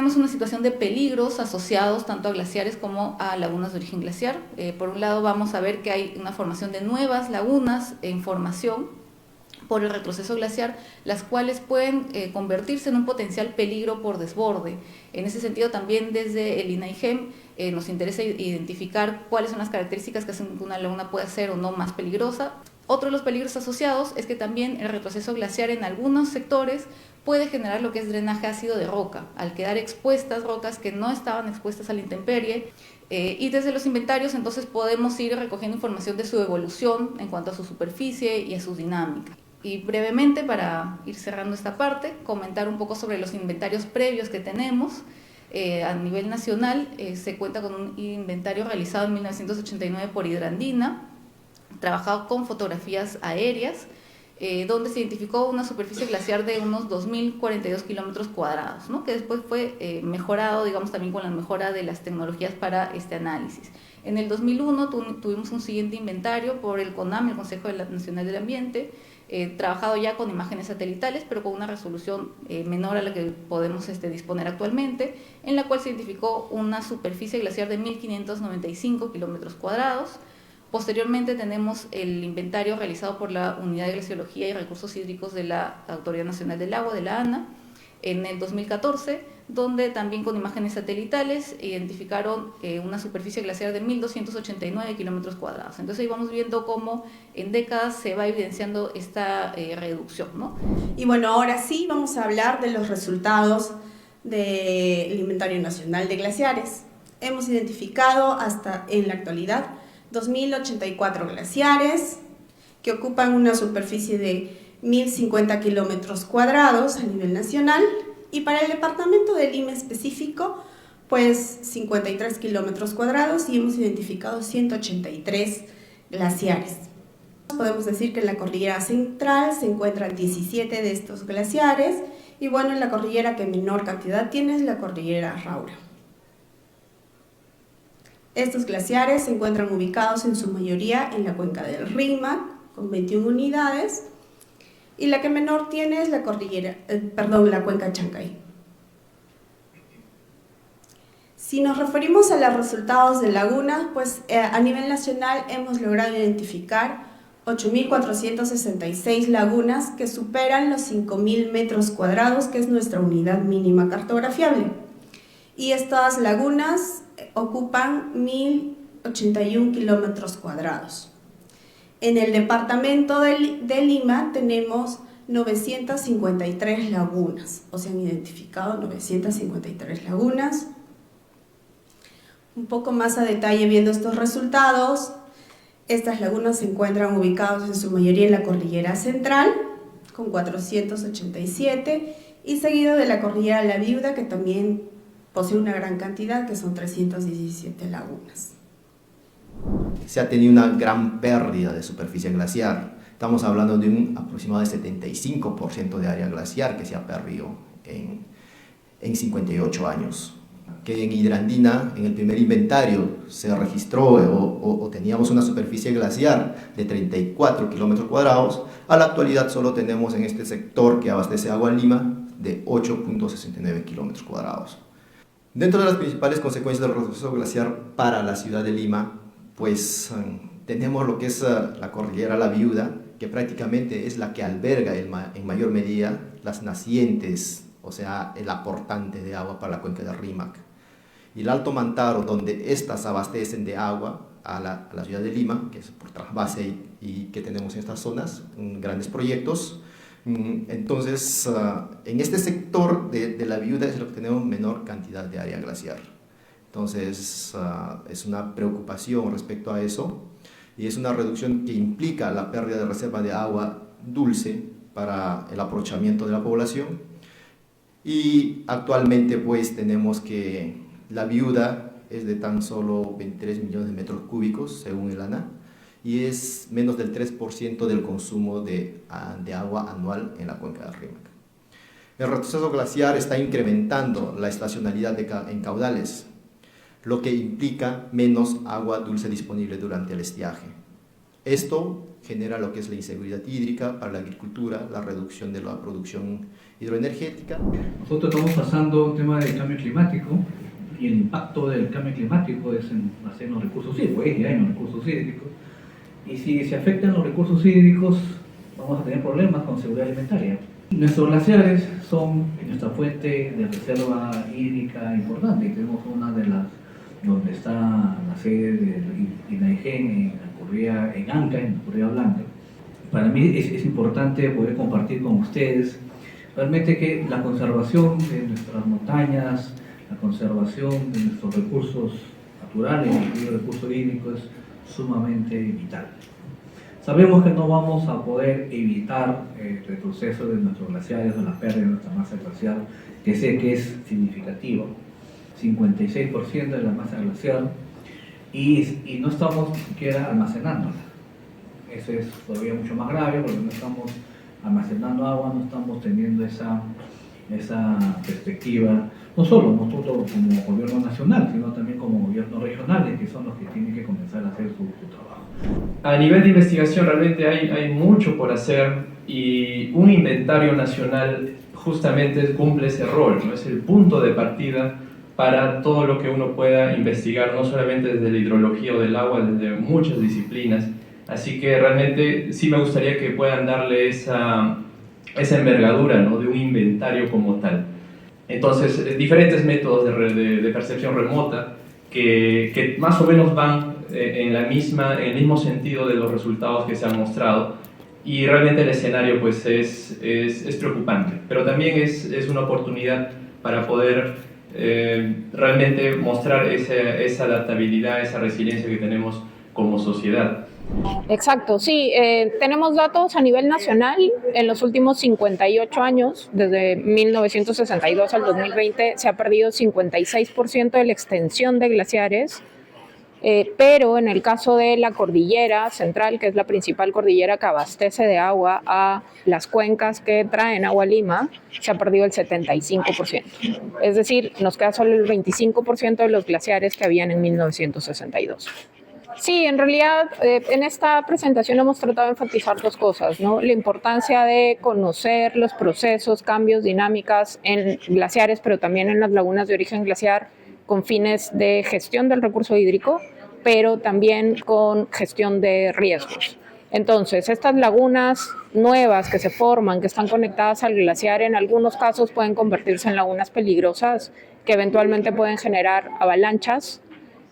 tenemos una situación de peligros asociados tanto a glaciares como a lagunas de origen glaciar. Por un lado vamos a ver que hay una formación de nuevas lagunas en formación por el retroceso glaciar, las cuales pueden convertirse en un potencial peligro por desborde. En ese sentido, también desde el INAIGEM nos interesa identificar cuáles son las características que hacen que una laguna pueda ser o no más peligrosa. Otro de los peligros asociados es que también el retroceso glaciar en algunos sectores puede generar lo que es drenaje ácido de roca, al quedar expuestas rocas que no estaban expuestas a la intemperie. Y desde los inventarios entonces podemos ir recogiendo información de su evolución en cuanto a su superficie y a sus dinámicas. Y brevemente, para ir cerrando esta parte, comentar un poco sobre los inventarios previos que tenemos. A nivel nacional se cuenta con un inventario realizado en 1989 por Hidrandina, trabajado con fotografías aéreas, donde se identificó una superficie glaciar de unos 2.042 kilómetros cuadrados, ¿no? Que después fue mejorado, digamos, también con la mejora de las tecnologías para este análisis. En el 2001 tuvimos un siguiente inventario por el CONAM, el Consejo Nacional del Ambiente, trabajado ya con imágenes satelitales, pero con una resolución menor a la que podemos disponer actualmente, en la cual se identificó una superficie glaciar de 1.595 kilómetros cuadrados. Posteriormente tenemos el inventario realizado por la Unidad de Glaciología y Recursos Hídricos de la Autoridad Nacional del Agua, de la ANA, en el 2014, donde también con imágenes satelitales identificaron una superficie glaciar de 1.289 kilómetros cuadrados. Entonces ahí vamos viendo cómo en décadas se va evidenciando esta reducción, ¿no? Y bueno, ahora sí vamos a hablar de los resultados del Inventario Nacional de Glaciares. Hemos identificado hasta en la actualidad 2.084 glaciares que ocupan una superficie de 1.050 kilómetros cuadrados a nivel nacional, y para el departamento de Lima específico, pues 53 kilómetros cuadrados, y hemos identificado 183 glaciares. Podemos decir que en la cordillera central se encuentran 17 de estos glaciares, y bueno, en la cordillera que menor cantidad tiene es la cordillera Raura. Estos glaciares se encuentran ubicados en su mayoría en la cuenca del Rímac, con 21 unidades, y la que menor tiene es la la cuenca Chancay. Si nos referimos a los resultados de lagunas, pues a nivel nacional hemos logrado identificar 8.466 lagunas que superan los 5.000 metros cuadrados, que es nuestra unidad mínima cartografiable. Y estas lagunas ocupan 1.081 kilómetros cuadrados. En el departamento de Lima tenemos 953 lagunas, o se han identificado 953 lagunas. Un poco más a detalle viendo estos resultados, estas lagunas se encuentran ubicadas en su mayoría en la cordillera central, con 487, y seguido de la cordillera La Viuda, que también posee una gran cantidad, que son 317 lagunas. Se ha tenido una gran pérdida de superficie glaciar. Estamos hablando de un aproximado de 75% de área glaciar que se ha perdido en 58 años. Que en Hidrandina, en el primer inventario, se registró o teníamos una superficie glaciar de 34 kilómetros cuadrados. A la actualidad solo tenemos en este sector que abastece agua en Lima de 8.69 kilómetros cuadrados. Dentro de las principales consecuencias del retroceso glaciar para la ciudad de Lima, pues tenemos lo que es la cordillera La Viuda, que prácticamente es la que alberga en mayor medida las nacientes, o sea, el aportante de agua para la cuenca del Rímac. Y el Alto Mantaro, donde estas abastecen de agua a la ciudad de Lima, que es por trasvase y que tenemos en estas zonas, grandes proyectos. Entonces, en este sector de La Viuda es lo que tenemos menor cantidad de área glaciar. Entonces, es una preocupación respecto a eso, y es una reducción que implica la pérdida de reserva de agua dulce para el aprovechamiento de la población. Y actualmente pues tenemos que La Viuda es de tan solo 23 millones de metros cúbicos según el ANA, y es menos del 3% del consumo de agua anual en la cuenca del Rímac. El retroceso glaciar está incrementando la estacionalidad en caudales, lo que implica menos agua dulce disponible durante el estiaje. Esto genera lo que es la inseguridad hídrica para la agricultura, la reducción de la producción hidroenergética. Nosotros estamos pasando un tema del cambio climático y el impacto del cambio climático es en los recursos hídricos, ya en los recursos hídricos. Y si se afectan los recursos hídricos, vamos a tener problemas con seguridad alimentaria. Nuestros glaciares son nuestra fuente de reserva hídrica importante. Tenemos una de las donde está la sede del INAIGEN en Anca, en la Correa Blanca. Para mí es importante poder compartir con ustedes realmente que la conservación de nuestras montañas, la conservación de nuestros recursos naturales, incluido el recurso hídrico, es sumamente vital. Sabemos que no vamos a poder evitar el retroceso de nuestros glaciares o la pérdida de nuestra masa glacial, que sé que es significativa, 56% de la masa glacial, y no estamos ni siquiera almacenándola. Eso es todavía mucho más grave porque no estamos almacenando agua, no estamos teniendo esa perspectiva, no solo nosotros como gobierno nacional, sino también como gobiernos regionales, que son los que tienen que comenzar a hacer su trabajo. A nivel de investigación realmente hay mucho por hacer y un inventario nacional justamente cumple ese rol, ¿no? Es el punto de partida para todo lo que uno pueda investigar, no solamente desde la hidrología o del agua, desde muchas disciplinas. Así que realmente sí me gustaría que puedan darle esa envergadura, ¿no? De un inventario como tal. Entonces, diferentes métodos de percepción remota que más o menos van en el mismo sentido de los resultados que se han mostrado, y realmente el escenario pues es preocupante, pero también es una oportunidad para poder realmente mostrar esa adaptabilidad, esa resiliencia que tenemos como sociedad. Exacto, sí, tenemos datos a nivel nacional. En los últimos 58 años, desde 1962 al 2020, se ha perdido 56% de la extensión de glaciares, pero en el caso de la cordillera central, que es la principal cordillera que abastece de agua a las cuencas que traen agua a Lima, se ha perdido el 75%. Es decir, nos queda solo el 25% de los glaciares que habían en 1962. Sí, en realidad en esta presentación hemos tratado de enfatizar dos cosas, ¿no? La importancia de conocer los procesos, cambios, dinámicas en glaciares, pero también en las lagunas de origen glaciar, con fines de gestión del recurso hídrico, pero también con gestión de riesgos. Entonces, estas lagunas nuevas que se forman, que están conectadas al glaciar, en algunos casos pueden convertirse en lagunas peligrosas que eventualmente pueden generar avalanchas,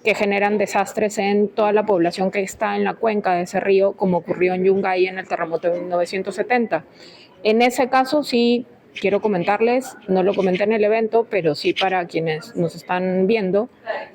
que generan desastres en toda la población que está en la cuenca de ese río, como ocurrió en Yungay en el terremoto de 1970. En ese caso sí quiero comentarles, no lo comenté en el evento, pero sí para quienes nos están viendo,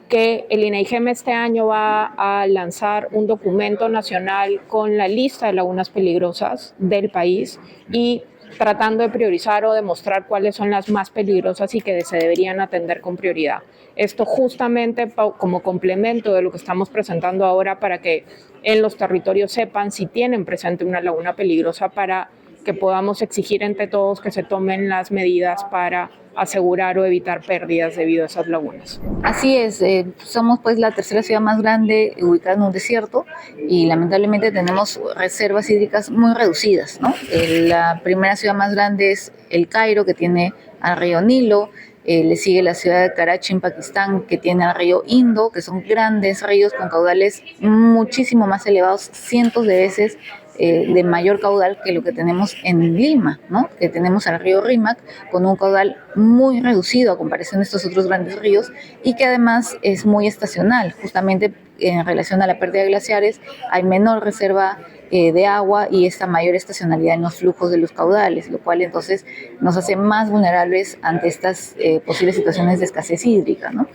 que el INAIGEM este año va a lanzar un documento nacional con la lista de lagunas peligrosas del país y tratando de priorizar o demostrar cuáles son las más peligrosas y que se deberían atender con prioridad. Esto justamente como complemento de lo que estamos presentando ahora para que en los territorios sepan si tienen presente una laguna peligrosa, para que podamos exigir entre todos que se tomen las medidas para asegurar o evitar pérdidas debido a esas lagunas. Así es, somos pues la tercera ciudad más grande ubicada en un desierto y lamentablemente tenemos reservas hídricas muy reducidas, ¿no? La primera ciudad más grande es El Cairo, que tiene al río Nilo. Le sigue la ciudad de Karachi en Pakistán, que tiene al río Indo, que son grandes ríos con caudales muchísimo más elevados, cientos de veces de mayor caudal que lo que tenemos en Lima, ¿no? Que tenemos al río Rímac con un caudal muy reducido a comparación de estos otros grandes ríos, y que además es muy estacional. Justamente en relación a la pérdida de glaciares hay menor reserva de agua y esta mayor estacionalidad en los flujos de los caudales, lo cual entonces nos hace más vulnerables ante estas posibles situaciones de escasez hídrica, ¿no?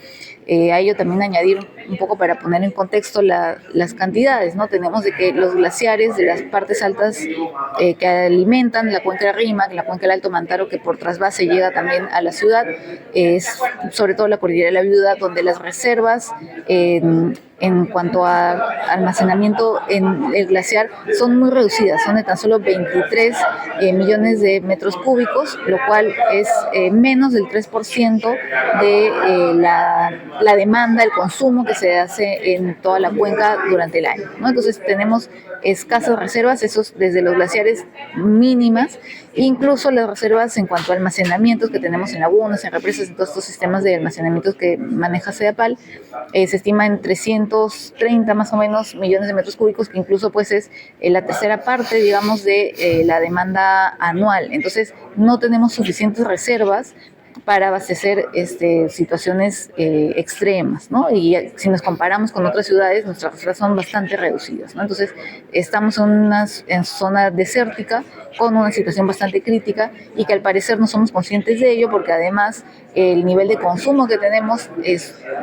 A ello también añadir un poco para poner en contexto las cantidades, ¿no? Tenemos de que los glaciares de las partes altas que alimentan la cuenca de Rímac, la cuenca del Alto Mantaro, que por trasvase llega también a la ciudad, es sobre todo la cordillera de la Viuda, donde las reservas en cuanto a almacenamiento en el glaciar son muy reducidas, son de tan solo 23 millones de metros cúbicos, lo cual es menos del 3% de la demanda, el consumo que se hace en toda la cuenca durante el año, ¿no? Entonces tenemos escasas reservas, esos desde los glaciares mínimas, incluso las reservas en cuanto a almacenamientos que tenemos en lagunas, en represas, en todos estos sistemas de almacenamientos que maneja CEDAPAL, se estima en 330 más o menos millones de metros cúbicos, que incluso pues es la tercera parte, digamos, de la demanda anual. Entonces no tenemos suficientes reservas para abastecer situaciones extremas, ¿no? Y si nos comparamos con otras ciudades, nuestras reservas son bastante reducidas, ¿no? Entonces, estamos en zona desértica, con una situación bastante crítica y que al parecer no somos conscientes de ello porque además el nivel de consumo que tenemos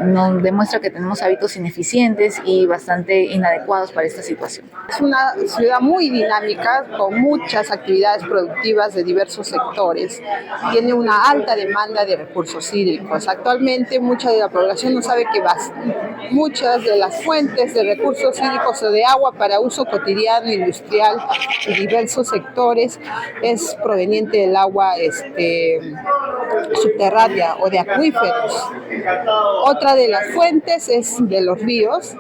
nos demuestra que tenemos hábitos ineficientes y bastante inadecuados para esta situación. Es una ciudad muy dinámica con muchas actividades productivas de diversos sectores. Tiene una alta demanda de recursos hídricos. Actualmente mucha de la población no sabe que muchas de las fuentes de recursos hídricos o de agua para uso cotidiano, industrial de diversos sectores es proveniente del agua subterránea o de acuíferos. Otra de las fuentes es de los ríos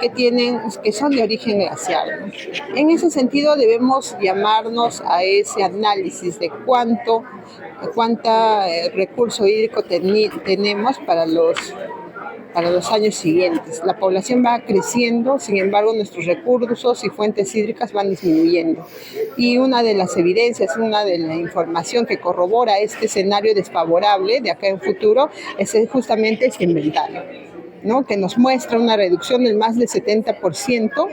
que son de origen glacial. En ese sentido debemos llamarnos a ese análisis de cuánta recurso hídrico tenemos para los años siguientes. La población va creciendo, sin embargo nuestros recursos y fuentes hídricas van disminuyendo. Y una de las evidencias, una de la información que corrobora este escenario desfavorable de acá en futuro es justamente este inventario, ¿no? Que nos muestra una reducción del más del 70%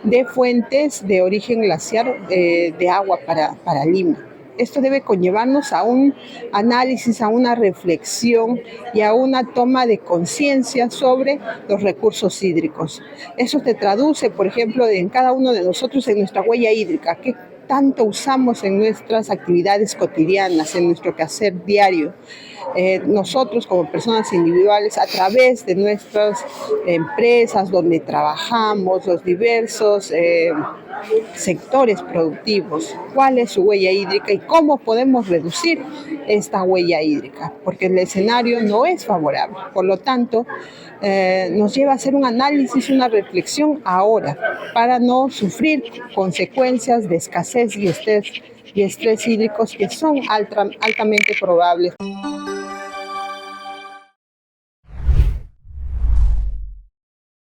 de fuentes de origen glaciar de agua para Lima. Esto debe conllevarnos a un análisis, a una reflexión y a una toma de conciencia sobre los recursos hídricos. Eso se traduce, por ejemplo, en cada uno de nosotros en nuestra huella hídrica. ¿Qué tanto usamos en nuestras actividades cotidianas, en nuestro quehacer diario? Nosotros como personas individuales, a través de nuestras empresas donde trabajamos, los diversos sectores productivos, cuál es su huella hídrica y cómo podemos reducir esta huella hídrica, porque el escenario no es favorable. Por lo tanto, nos lleva a hacer un análisis, una reflexión ahora, para no sufrir consecuencias de escasez y estrés hídricos que son altamente probables.